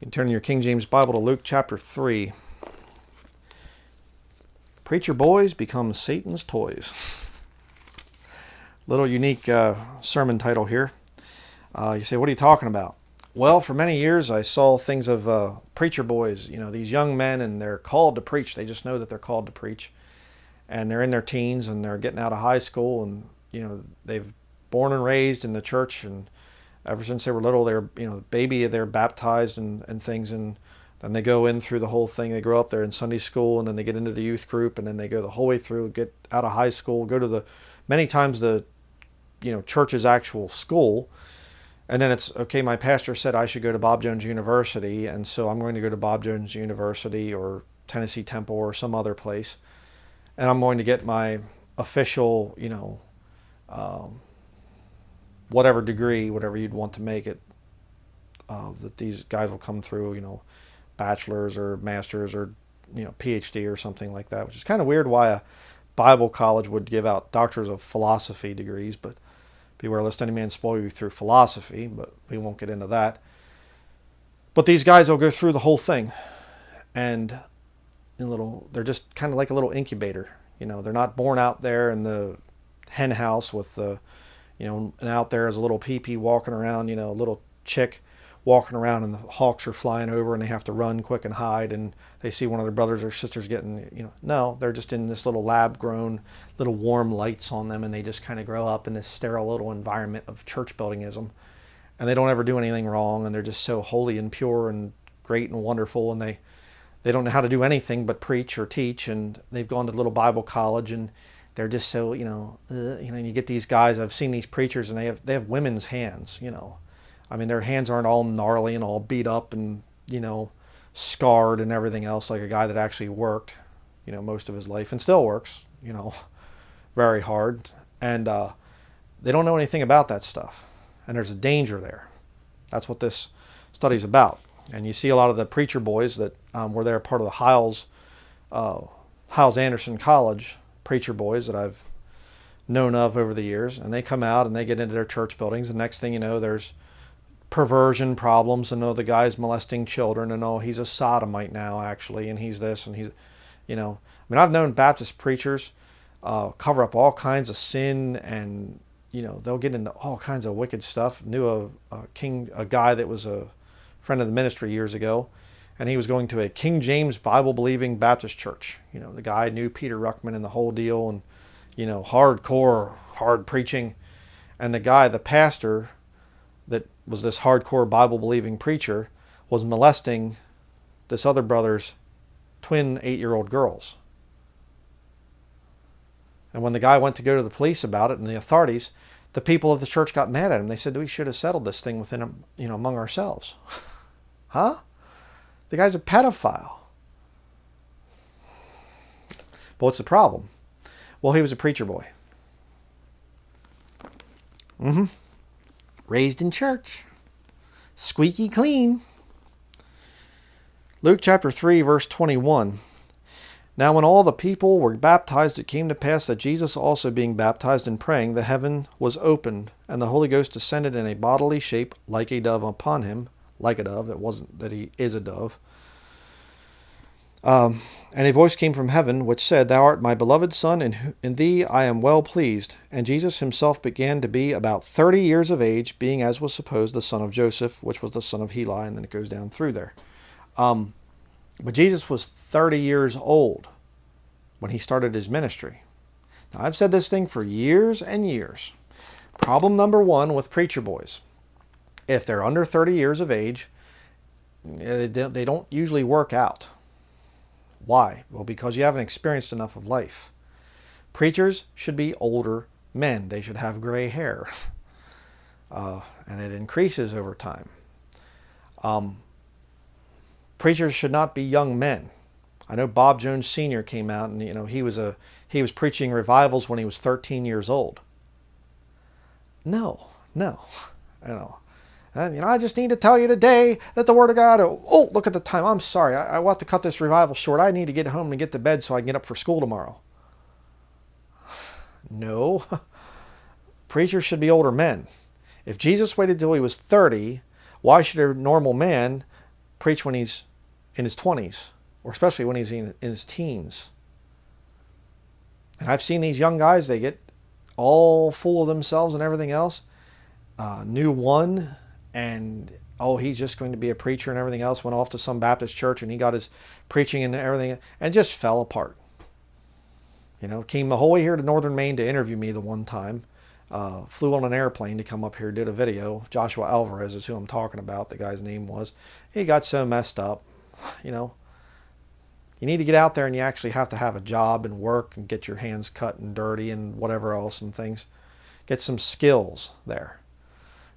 You can turn your King James Bible to Luke chapter 3. Preacher boys become Satan's toys. Little unique sermon title here. You say, what are you talking about? Well, for many years I saw things of preacher boys, these young men, and they're called to preach. They just know that they're called to preach. And they're in their teens and they're getting out of high school, and they've born and raised in the church, and ever since they were little, they're baby, they're baptized and things, and then they go in through the whole thing. They grow up there in Sunday school, and then they get into the youth group, and then they go the whole way through, get out of high school, go to many times the church's actual school, and then it's okay. My pastor said I should go to Bob Jones University, and so I'm going to go to Bob Jones University or Tennessee Temple or some other place, and I'm going to get my official, whatever degree, whatever you'd want to make it, that these guys will come through, bachelor's or master's or, PhD or something like that, which is kind of weird why a Bible college would give out doctors of philosophy degrees, but beware lest any man spoil you through philosophy, but we won't get into that. But these guys will go through the whole thing, and they're just kind of like a little incubator. They're not born out there in the hen house with the, and out there is a little pee-pee walking around, a little chick walking around, and the hawks are flying over and they have to run quick and hide, and they see one of their brothers or sisters getting, no, they're just in this little lab-grown, little warm lights on them, and they just kind of grow up in this sterile little environment of church buildingism, and they don't ever do anything wrong, and they're just so holy and pure and great and wonderful, and they don't know how to do anything but preach or teach, and they've gone to little Bible college, and they're just so, and you get these guys, I've seen these preachers, and they have women's hands, I mean, their hands aren't all gnarly and all beat up and, scarred and everything else, like a guy that actually worked, most of his life and still works, very hard. And they don't know anything about that stuff. And there's a danger there. That's what this study's about. And you see a lot of the preacher boys that were there, part of the Hiles Anderson College preacher boys that I've known of over the years, and they come out and they get into their church buildings, and next thing you know, there's perversion problems, and the guy's molesting children, and he's a sodomite now actually, and he's this, and he's, I mean, I've known Baptist preachers cover up all kinds of sin, and they'll get into all kinds of wicked stuff. Knew a guy that was a friend of the ministry years ago, and he was going to a King James Bible-believing Baptist church. The guy knew Peter Ruckman and the whole deal, and, hardcore, hard preaching. And the pastor that was this hardcore Bible-believing preacher was molesting this other brother's twin 8-year-old girls. And when the guy went to go to the police about it and the authorities, the people of the church got mad at him. They said, we should have settled this thing within, among ourselves. Huh? The guy's a pedophile. But what's the problem? Well, he was a preacher boy. Raised in church. Squeaky clean. Luke chapter 3, verse 21. Now when all the people were baptized, it came to pass that Jesus also being baptized and praying, the heaven was opened, and the Holy Ghost descended in a bodily shape like a dove upon him. Like a dove. It wasn't that he is a dove. And a voice came from heaven, which said, Thou art my beloved Son, and in thee I am well pleased. And Jesus himself began to be about 30 years of age, being, as was supposed, the son of Joseph, which was the son of Heli, and then it goes down through there. But Jesus was 30 years old when he started his ministry. Now, I've said this thing for years and years. Problem number one with preacher boys. If they're under 30 years of age, they don't usually work out. Why? Well, because you haven't experienced enough of life. Preachers should be older men. They should have gray hair. And it increases over time. Preachers should not be young men. I know Bob Jones Sr. came out and he was preaching revivals when he was 13 years old. No. I just need to tell you today that the Word of God, look at the time. I'm sorry. I want to cut this revival short. I need to get home and get to bed so I can get up for school tomorrow. No. Preachers should be older men. If Jesus waited till he was 30, why should a normal man preach when he's in his 20s, or especially when he's in his teens. And I've seen these young guys, they get all full of themselves and everything else. Knew one, and he's just going to be a preacher and everything else. Went off to some Baptist church and he got his preaching and everything and just fell apart. Came the whole way here to Northern Maine to interview me the one time. Flew on an airplane to come up here, did a video. Joshua Alvarez is who I'm talking about, the guy's name was. He got so messed up. You need to get out there and you actually have to have a job and work and get your hands cut and dirty and whatever else and things. Get some skills there.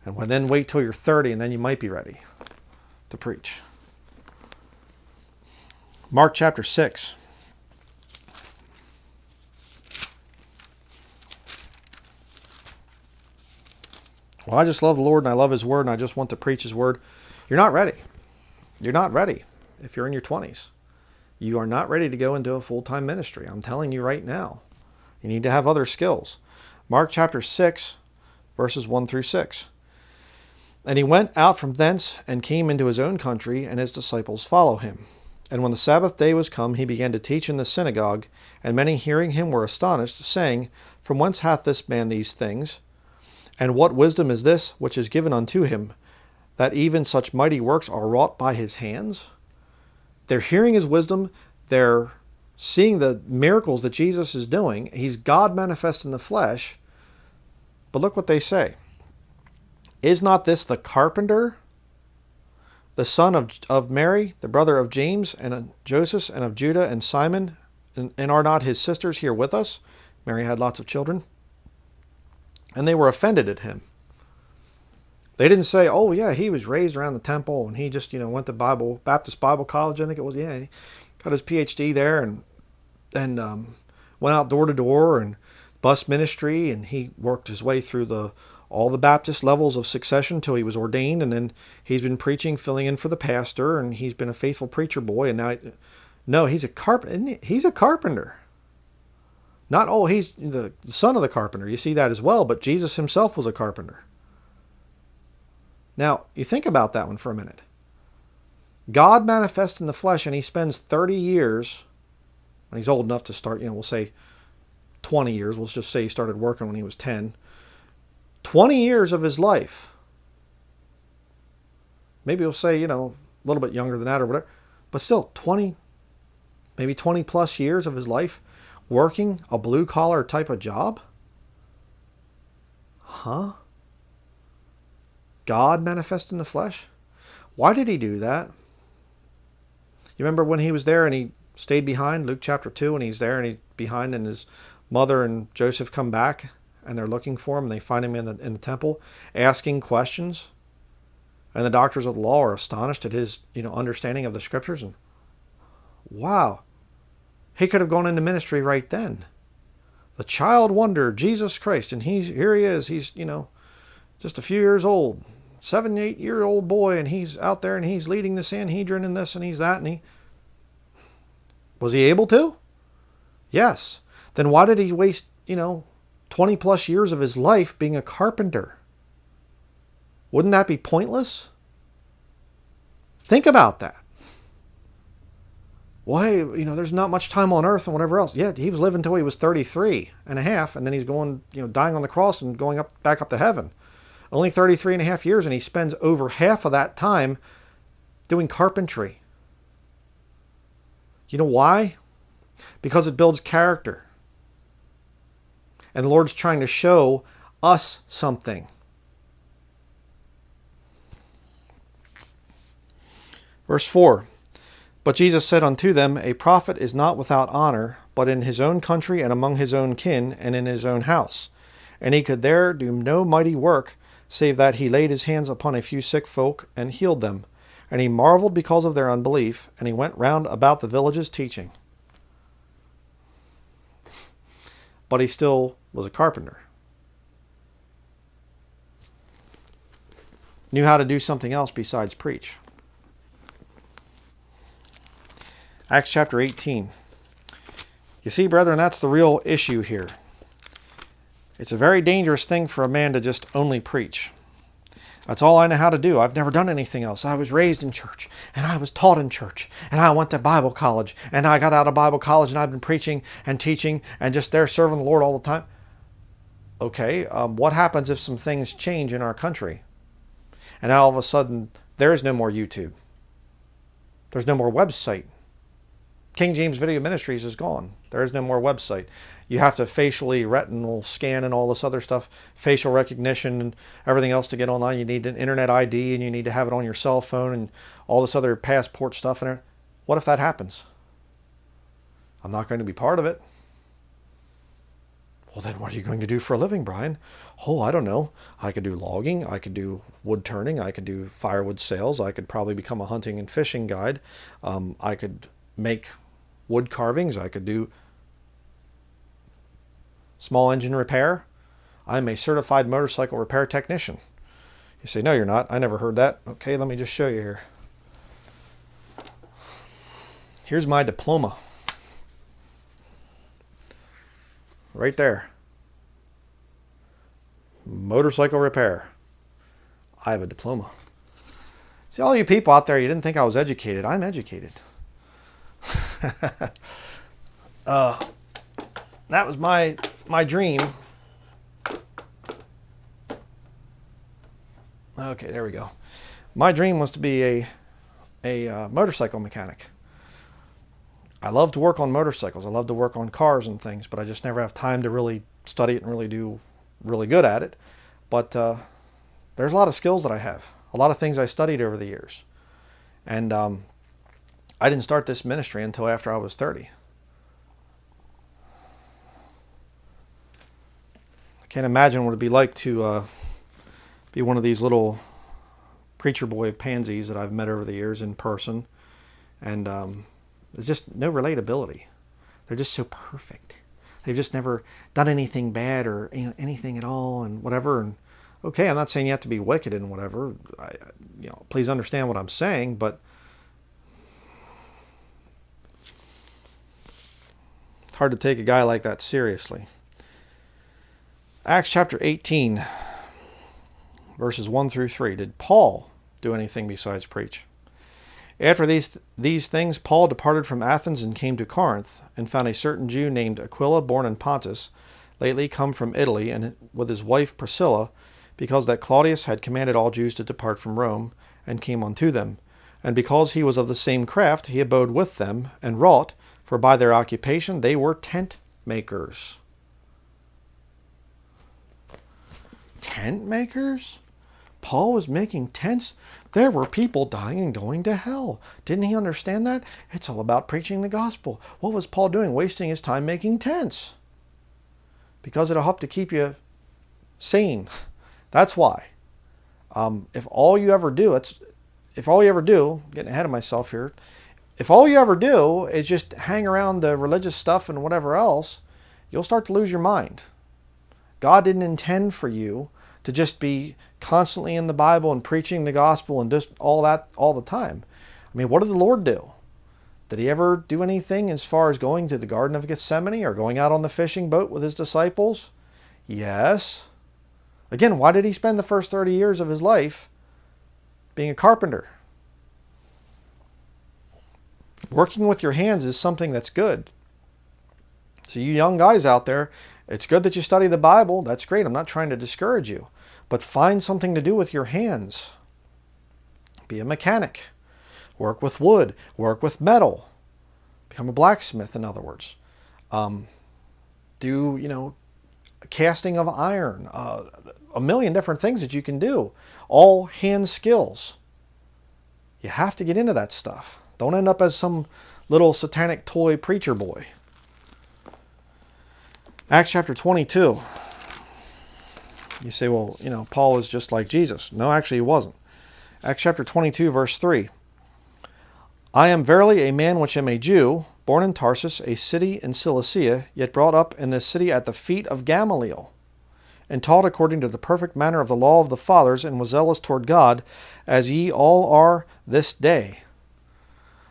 And then wait till you're 30 and then you might be ready to preach. Mark chapter 6. Well, I just love the Lord and I love His Word and I just want to preach His Word. You're not ready. You're not ready if you're in your 20s. You are not ready to go into a full-time ministry. I'm telling you right now. You need to have other skills. Mark chapter 6, verses 1 through 6. And he went out from thence and came into his own country, and his disciples follow him. And when the Sabbath day was come, he began to teach in the synagogue, and many hearing him were astonished, saying, From whence hath this man these things? And what wisdom is this which is given unto him, that even such mighty works are wrought by his hands? They're hearing his wisdom. They're seeing the miracles that Jesus is doing. He's God manifest in the flesh. But look what they say. Is not this the carpenter, the son of Mary, the brother of James and of Joseph and of Judah and Simon? And are not his sisters here with us? Mary had lots of children. And they were offended at him. They didn't say, oh yeah, he was raised around the temple and he just, went to Baptist Bible College, I think it was. Yeah, he got his PhD there and went out door to door and bus ministry, and he worked his way through all the Baptist levels of succession till he was ordained, and then he's been preaching, filling in for the pastor, and he's been a faithful preacher boy, and no, he's a carpenter. He's a carpenter. Not, he's the son of the carpenter. You see that as well, but Jesus himself was a carpenter. Now, you think about that one for a minute. God manifests in the flesh, and he spends 30 years, and he's old enough to start, we'll say 20 years. Let's just say he started working when he was 10. 20 years of his life. Maybe we'll say, a little bit younger than that or whatever. But still, 20, maybe 20 plus years of his life working a blue-collar type of job? Huh? God manifest in the flesh? Why did he do that? You remember when he was there and he stayed behind, Luke chapter 2, and he's there and he's behind, and his mother and Joseph come back and they're looking for him, and they find him in the temple asking questions. And the doctors of the law are astonished at his understanding of the scriptures. And wow, he could have gone into ministry right then. The child wonder, Jesus Christ, and here he is. He's just a few years old, 7-8-year-old boy, and he's out there and he's leading the Sanhedrin and this and he's that, and was he able to? Yes. Then why did he waste 20 plus years of his life being a carpenter? Wouldn't that be pointless? Think about that. Well, hey, there's not much time on earth and whatever else. Yeah, he was living until he was 33 and a half, and then he's going, dying on the cross and going back up to heaven. Only 33 and a half years, and he spends over half of that time doing carpentry. You know why? Because it builds character. And the Lord's trying to show us something. Verse 4. But Jesus said unto them, A prophet is not without honor, but in his own country and among his own kin and in his own house. And he could there do no mighty work, save that he laid his hands upon a few sick folk and healed them. And he marveled because of their unbelief, and he went round about the villages teaching. But he still was a carpenter. Knew how to do something else besides preach. Acts chapter 18. You see, brethren, that's the real issue here. It's a very dangerous thing for a man to just only preach. That's all I know how to do. I've never done anything else. I was raised in church, and I was taught in church, and I went to Bible college, and I got out of Bible college, and I've been preaching and teaching and just there serving the Lord all the time. Okay, what happens if some things change in our country? And now all of a sudden, there is no more YouTube. There's no more website. King James Video Ministries is gone. There is no more website. You have to facially retinal scan and all this other stuff, facial recognition and everything else to get online. You need an internet ID and you need to have it on your cell phone and all this other passport stuff in it. What if that happens? I'm not going to be part of it. Well, then what are you going to do for a living, Bryan? Oh, I don't know. I could do logging. I could do wood turning. I could do firewood sales. I could probably become a hunting and fishing guide. I could make wood carvings. I could do small engine repair. I'm a certified motorcycle repair technician. You say, no, you're not. I never heard that. Okay, let me just show you here. Here's my diploma. Right there. Motorcycle repair. I have a diploma. See, all you people out there, you didn't think I was educated. I'm educated. That was my dream. Okay, there we go. My dream was to be a motorcycle mechanic. I love to work on motorcycles. I love to work on cars and things, but I just never have time to really study it and really do really good at it. But there's a lot of skills that I have, a lot of things I studied over the years. And I didn't start this ministry until after I was 30. I can't imagine what it'd be like to be one of these little preacher boy pansies that I've met over the years in person. And there's just no relatability. They're just so perfect. They've just never done anything bad or anything at all and whatever. And okay, I'm not saying you have to be wicked and whatever. Please understand what I'm saying, but it's hard to take a guy like that seriously. Acts chapter 18, verses 1 through 3. Did Paul do anything besides preach? After these things, Paul departed from Athens and came to Corinth, and found a certain Jew named Aquila, born in Pontus, lately come from Italy, and with his wife Priscilla, because that Claudius had commanded all Jews to depart from Rome, and came unto them. And because he was of the same craft, he abode with them, and wrought, for by their occupation they were tent makers. Tent makers? Paul was making tents? There were people dying and going to hell. Didn't he understand that? It's all about preaching the gospel. What was Paul doing? Wasting his time making tents. Because it'll help to keep you sane. That's why. If all you ever do, getting ahead of myself here, if all you ever do is just hang around the religious stuff and whatever else, you'll start to lose your mind. God didn't intend for you to just be constantly in the Bible and preaching the gospel and just all that all the time. I mean, what did the Lord do? Did he ever do anything as far as going to the Garden of Gethsemane or going out on the fishing boat with his disciples? Yes. Again, why did he spend the first 30 years of his life being a carpenter? Working with your hands is something that's good. So you young guys out there, it's good that you study the Bible. That's great. I'm not trying to discourage you. But find something to do with your hands. Be a mechanic. Work with wood. Work with metal. Become a blacksmith, in other words. Do, casting of iron. A million different things that you can do. All hand skills. You have to get into that stuff. Don't end up as some little satanic toy preacher boy. Acts chapter 22. You say, well, Paul was just like Jesus. No, actually he wasn't. Acts chapter 22, verse 3. I am verily a man which am a Jew, born in Tarsus, a city in Cilicia, yet brought up in this city at the feet of Gamaliel, and taught according to the perfect manner of the law of the fathers, and was zealous toward God, as ye all are this day.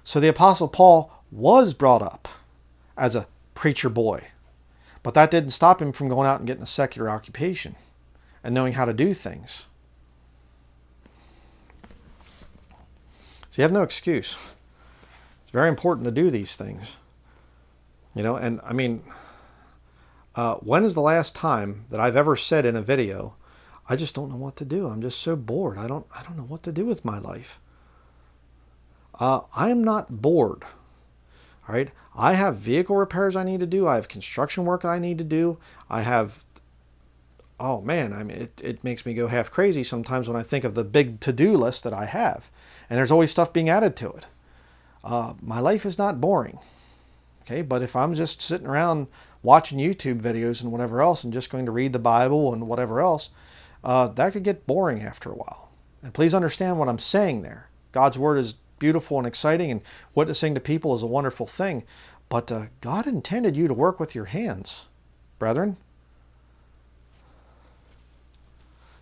So the Apostle Paul was brought up as a preacher boy. But that didn't stop him from going out and getting a secular occupation and knowing how to do things. So you have no excuse. It's very important to do these things. And I mean, when is the last time that I've ever said in a video, I just don't know what to do. I'm just so bored. I don't know what to do with my life. I am not bored. All right. I have vehicle repairs I need to do. I have construction work I need to do. I have, oh man, I mean, it makes me go half crazy sometimes when I think of the big to-do list that I have. And there's always stuff being added to it. My life is not boring. Okay, but if I'm just sitting around watching YouTube videos and whatever else and just going to read the Bible and whatever else, that could get boring after a while. And please understand what I'm saying there. God's Word is beautiful and exciting, and witnessing to people is a wonderful thing. But God intended you to work with your hands, brethren.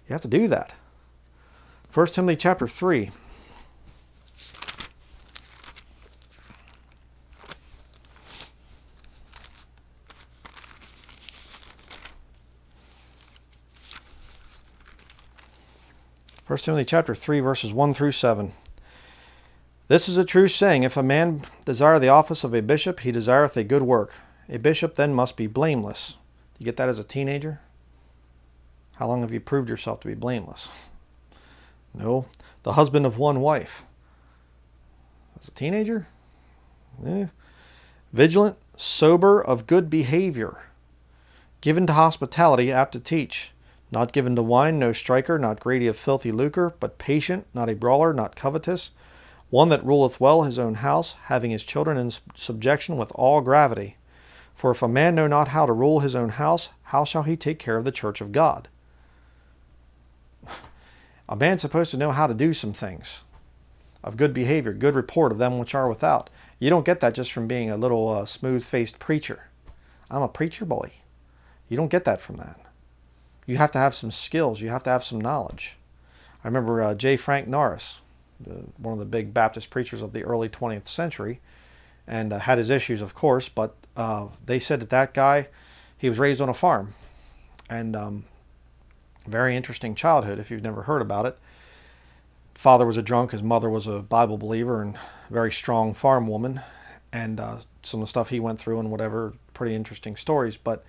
You have to do that. 1 Timothy chapter 3. 1 Timothy chapter 3, verses 1 through 7. This is a true saying, if a man desire the office of a bishop, he desireth a good work. A bishop then must be blameless. You get that as a teenager? How long have you proved yourself to be blameless? No. The husband of one wife. As a teenager? Vigilant, sober, of good behavior. Given to hospitality, apt to teach. Not given to wine, no striker, not greedy of filthy lucre, but patient, not a brawler, not covetous, one that ruleth well his own house, having his children in subjection with all gravity. For if a man know not how to rule his own house, how shall he take care of the church of God? A man's supposed to know how to do some things of good behavior, good report of them which are without. You don't get that just from being a little smooth-faced preacher. I'm a preacher boy. You don't get that from that. You have to have some skills. You have to have some knowledge. I remember J. Frank Norris, one of the big Baptist preachers of the early 20th century, and had his issues, of course, but they said that guy, he was raised on a farm, and very interesting childhood if you've never heard about it. Father was a drunk, his mother was a Bible believer and very strong farm woman, and some of the stuff he went through and whatever, pretty interesting stories. But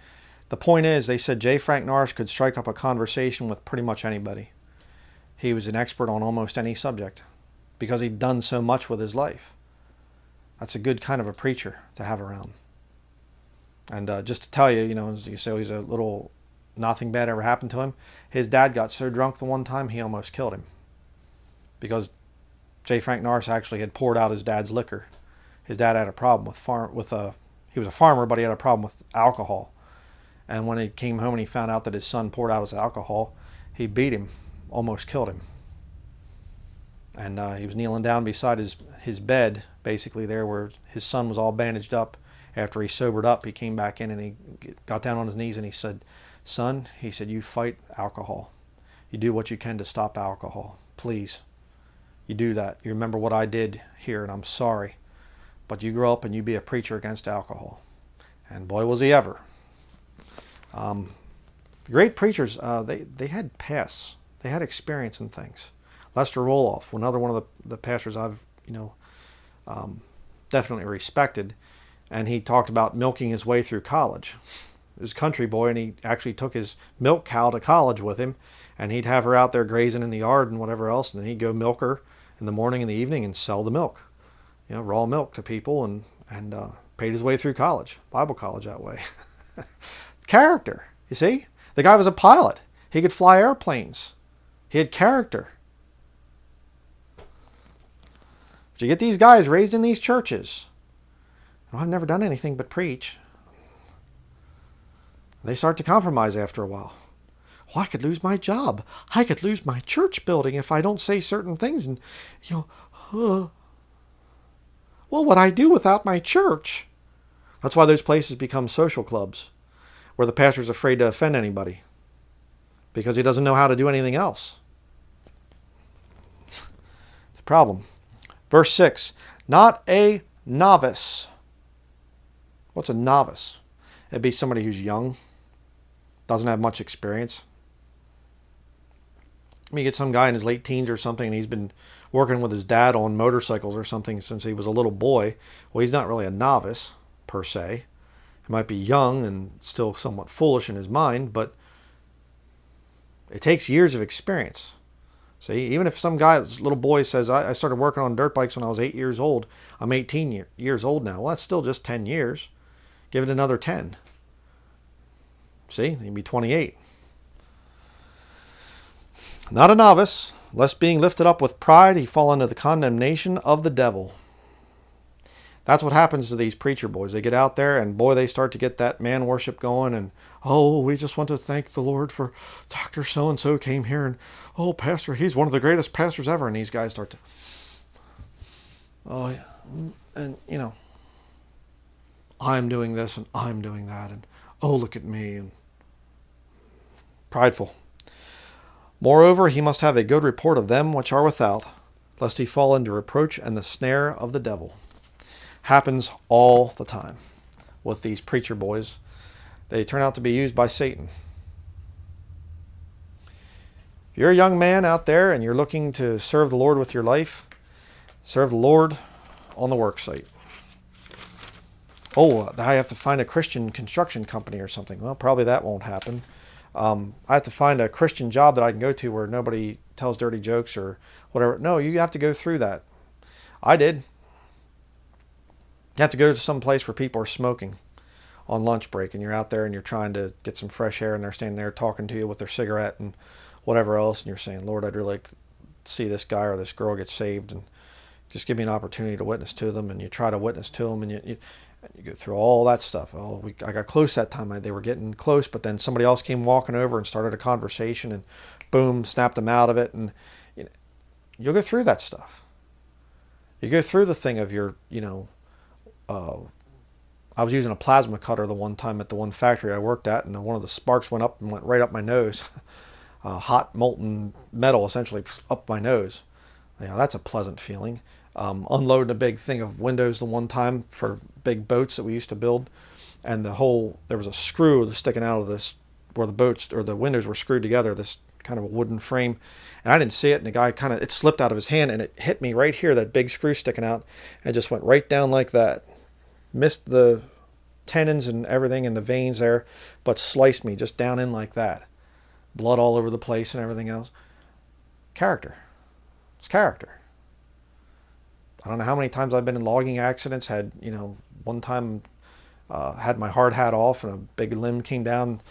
the point is, they said J. Frank Norris could strike up a conversation with pretty much anybody. He was an expert on almost any subject because he'd done so much with his life. That's a good kind of a preacher to have around. And just to tell you, you say he's a little, nothing bad ever happened to him. His dad got so drunk the one time he almost killed him because J. Frank Norris actually had poured out his dad's liquor. His dad had a problem he was a farmer, but he had a problem with alcohol. And when he came home and he found out that his son poured out his alcohol, he beat him, almost killed him. And he was kneeling down beside his bed, basically there where his son was all bandaged up. After he sobered up, he came back in and he got down on his knees and he said, "Son," he said, "you fight alcohol. You do what you can to stop alcohol. Please. You do that. You remember what I did here, and I'm sorry. But you grow up and you be a preacher against alcohol." And boy, was he ever. The great preachers, they had pasts. They had experience in things. Lester Roloff, another one of the pastors I've definitely respected, and he talked about milking his way through college. He was a country boy, and he actually took his milk cow to college with him, and he'd have her out there grazing in the yard and whatever else, and then he'd go milk her in the morning and the evening and sell the milk, raw milk to people, and paid his way through college, Bible college that way. Character, you see? The guy was a pilot. He could fly airplanes. He had character. But you get these guys raised in these churches. I've never done anything but preach. They start to compromise after a while. Well, I could lose my job. I could lose my church building if I don't say certain things. And, well, what would I do without my church? That's why those places become social clubs, where the pastor's afraid to offend anybody because he doesn't know how to do anything else. It's a problem. Verse 6, not a novice. What's a novice? It'd be somebody who's young, doesn't have much experience. I mean, you get some guy in his late teens or something, and he's been working with his dad on motorcycles or something since he was a little boy. Well, he's not really a novice, per se. He might be young and still somewhat foolish in his mind, but it takes years of experience. See, even if some guy, this little boy says, I started working on dirt bikes when I was 8 years old. I'm 18 years old now. Well, that's still just 10 years. Give it another 10. See, he'd be 28. Not a novice, lest being lifted up with pride, he fall under the condemnation of the devil. That's what happens to these preacher boys. They get out there and boy, they start to get that man worship going and, oh, we just want to thank the Lord for Dr. So-and-so came here and, oh, pastor, he's one of the greatest pastors ever. And these guys start to, oh, yeah. And, you know, I'm doing this and I'm doing that. And, oh, look at me. And prideful. Moreover, he must have a good report of them which are without, lest he fall into reproach and the snare of the devil. Happens all the time with these preacher boys. They turn out to be used by Satan. If you're a young man out there and you're looking to serve the Lord with your life, serve the Lord on the work site. Oh, I have to find a Christian construction company or something. Well, probably that won't happen. I have to find a Christian job that I can go to where nobody tells dirty jokes or whatever. No, you have to go through that. I did. You have to go to some place where people are smoking on lunch break and you're out there and you're trying to get some fresh air and they're standing there talking to you with their cigarette and whatever else and you're saying, Lord, I'd really like to see this guy or this girl get saved and just give me an opportunity to witness to them. And you try to witness to them and you go through all that stuff. Oh, I got close that time. They were getting close, but then somebody else came walking over and started a conversation and boom, snapped them out of it. And you'll go through that stuff. You go through the thing of your, I was using a plasma cutter the one time at the one factory I worked at, and one of the sparks went up and went right up my nose. Hot molten metal essentially up my nose. That's a pleasant feeling. Unloading a big thing of windows the one time for big boats that we used to build, and there was a screw sticking out of this where the boats or the windows were screwed together, this kind of a wooden frame, and I didn't see it, and the guy it slipped out of his hand and it hit me right here, that big screw sticking out, and just went right down like that. Missed the tendons and everything and the veins there, but sliced me just down in like that. Blood all over the place and everything else. Character. It's character. I don't know how many times I've been in logging accidents. Had, one time had my hard hat off and a big limb came down,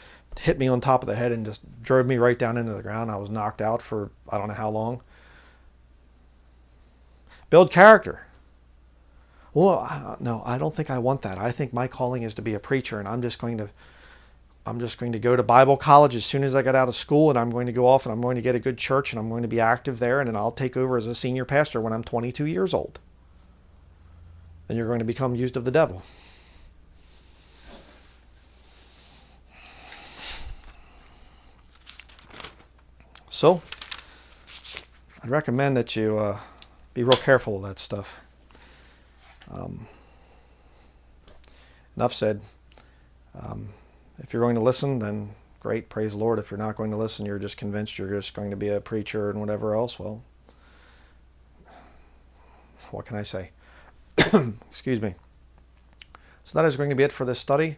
hit me on top of the head and just drove me right down into the ground. I was knocked out for I don't know how long. Build character. Well, no, I don't think I want that. I think my calling is to be a preacher, and I'm just going to go to Bible college as soon as I get out of school, and I'm going to go off and I'm going to get a good church and I'm going to be active there, and then I'll take over as a senior pastor when I'm 22 years old. Then you're going to become used of the devil. So, I'd recommend that you be real careful of that stuff. Enough said. If you're going to listen, then great, praise the Lord. If you're not going to listen, you're just convinced you're just going to be a preacher and whatever else, well, what can I say? Excuse me. So that is going to be it for this study,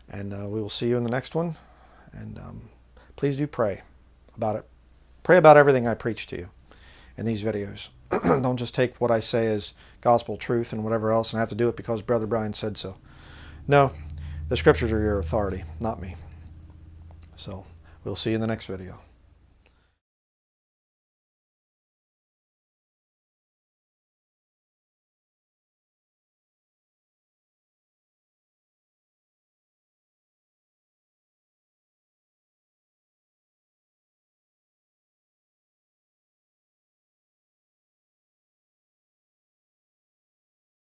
and we will see you in the next one. And please do pray about it. Pray about everything I preach to you in these videos. Don't just take what I say as gospel truth and whatever else and have to do it because Brother Bryan said so. No, the scriptures are your authority, not me. So we'll see you in the next video.